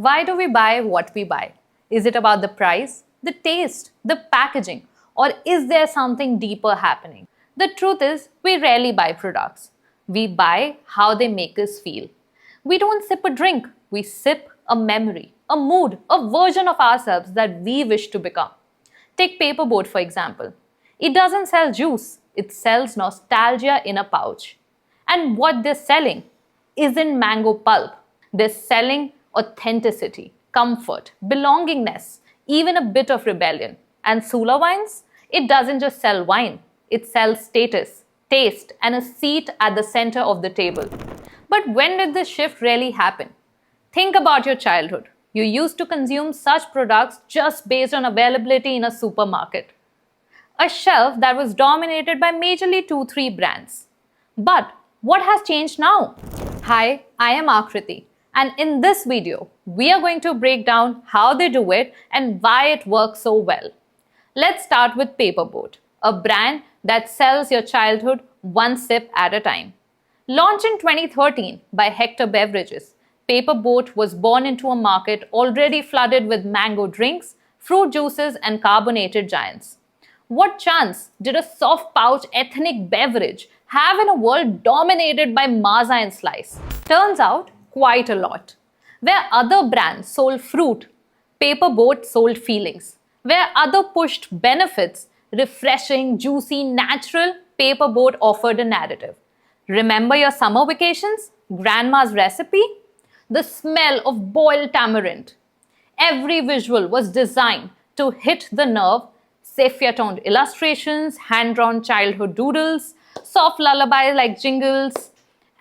Why do we buy what we buy? Is it about the price, the taste, the packaging, or is there something deeper happening? The truth is, we rarely buy products. We buy how they make us feel. We don't sip a drink, we sip a memory, a mood, a version of ourselves that we wish to become. Take PaperBoat for example. It doesn't sell juice, it sells nostalgia in a pouch. And what they're selling isn't mango pulp. They're selling authenticity, comfort, belongingness, even a bit of rebellion. And Sula Wines? It doesn't just sell wine, it sells status, taste, and a seat at the center of the table. But when did this shift really happen? Think about your childhood. You used to consume such products just based on availability in a supermarket. A shelf that was dominated by majorly 2-3 brands. But what has changed now? Hi, I am Akriti, and in this video, we are going to break down how they do it and why it works so well. Let's start with PaperBoat, a brand that sells your childhood one sip at a time. Launched in 2013 by Hector Beverages, PaperBoat was born into a market already flooded with mango drinks, fruit juices, and carbonated giants. What chance did a soft pouch ethnic beverage have in a world dominated by Maaza and Slice? Turns out, quite a lot. Where other brands sold fruit, PaperBoat sold feelings. Where other pushed benefits, refreshing, juicy, natural, PaperBoat offered a narrative. Remember your summer vacations? Grandma's recipe? The smell of boiled tamarind. Every visual was designed to hit the nerve. Sepia-toned illustrations, hand-drawn childhood doodles, soft lullabies like jingles,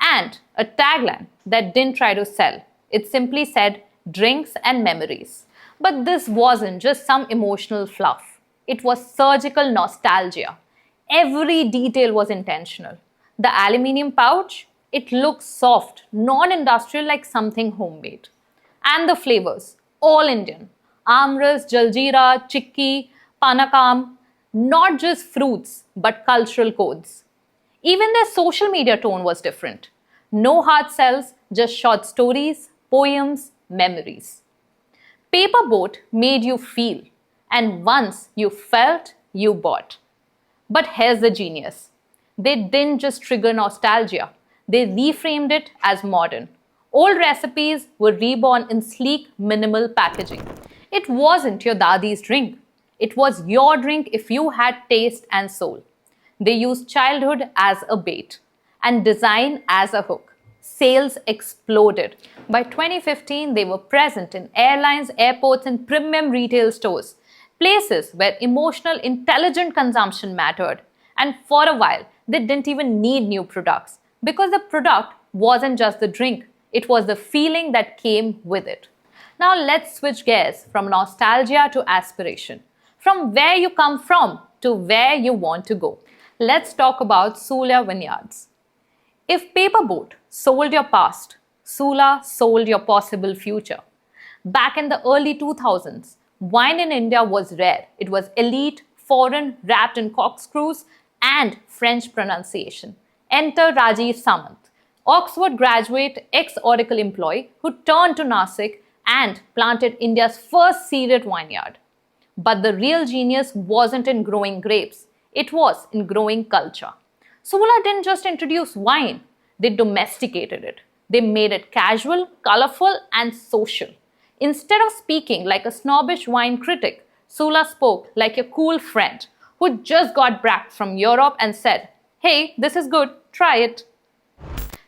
and a tagline that didn't try to sell. It simply said, drinks and memories. But this wasn't just some emotional fluff. It was surgical nostalgia. Every detail was intentional. The aluminium pouch, it looked soft, non-industrial like something homemade. And the flavors, all Indian. Amras, jaljeera, chikki, panakam, not just fruits, but cultural codes. Even their social media tone was different. No hard sells, just short stories, poems, memories. PaperBoat made you feel, and once you felt, you bought. But here's the genius. They didn't just trigger nostalgia, they reframed it as modern. Old recipes were reborn in sleek, minimal packaging. It wasn't your dadi's drink. It was your drink if you had taste and soul. They used childhood as a bait and design as a hook. Sales exploded. By 2015, they were present in airlines, airports, and premium retail stores, places where emotional, intelligent consumption mattered. And for a while, they didn't even need new products because the product wasn't just the drink, it was the feeling that came with it. Now let's switch gears from nostalgia to aspiration. From where you come from to where you want to go. Let's talk about Sula Vineyards. If PaperBoat sold your past, Sula sold your possible future. Back in the early 2000s, wine in India was rare. It was elite, foreign, wrapped in corkscrews, and French pronunciation. Enter Rajiv Samant, Oxford graduate, ex-Oracle employee who turned to Nasik and planted India's first seeded vineyard. But the real genius wasn't in growing grapes, it was in growing culture. Sula didn't just introduce wine, they domesticated it. They made it casual, colorful, and social. Instead of speaking like a snobbish wine critic, Sula spoke like a cool friend who just got back from Europe and said, "Hey, this is good, try it."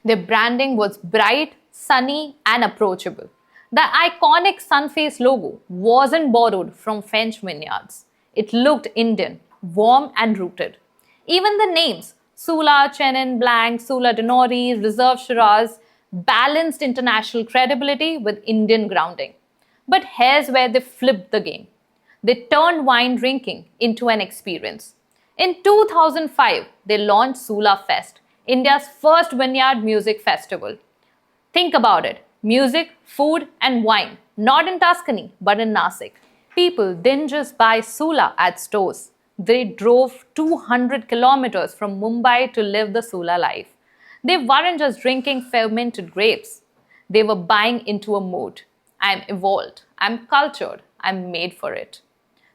Their branding was bright, sunny, and approachable. The iconic sun face logo wasn't borrowed from French vineyards. It looked Indian, warm and rooted. Even the names, Sula, Chenin, Blanc, Sula Denori, Reserve Shiraz, balanced international credibility with Indian grounding. But here's where they flipped the game. They turned wine drinking into an experience. In 2005, they launched Sula Fest, India's first vineyard music festival. Think about it. Music, food, and wine, not in Tuscany, but in Nasik. People didn't just buy Sula at stores. They drove 200 kilometers from Mumbai to live the Sula life. They weren't just drinking fermented grapes. They were buying into a mood. I'm evolved, I'm cultured, I'm made for it.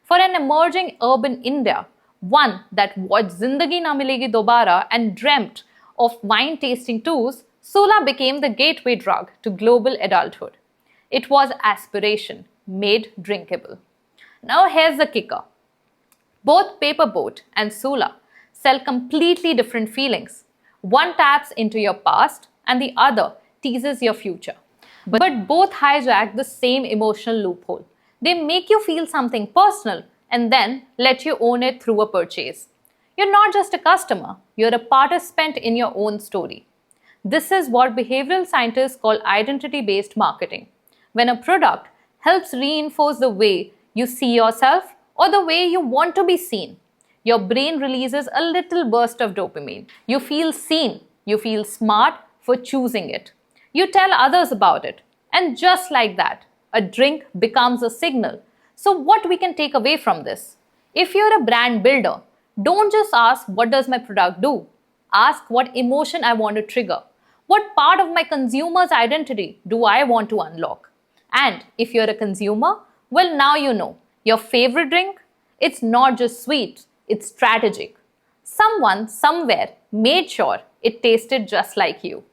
For an emerging urban India, one that watched Zindagi Na Milegi Dobara and dreamt of wine tasting tours, Sula became the gateway drug to global adulthood. It was aspiration made drinkable. Now here's the kicker. Both PaperBoat and Sula sell completely different feelings. One taps into your past and the other teases your future. But both hijack the same emotional loophole. They make you feel something personal and then let you own it through a purchase. You're not just a customer, you're a participant in your own story. This is what behavioral scientists call identity-based marketing. When a product helps reinforce the way you see yourself or the way you want to be seen, your brain releases a little burst of dopamine. You feel seen, you feel smart for choosing it. You tell others about it, and just like that, a drink becomes a signal. So what we can take away from this? If you're a brand builder, don't just ask what does my product do? Ask what emotion I want to trigger. What part of my consumer's identity do I want to unlock? And if you're a consumer, well, now you know. Your favorite drink? It's not just sweet, it's strategic. Someone, somewhere, made sure it tasted just like you.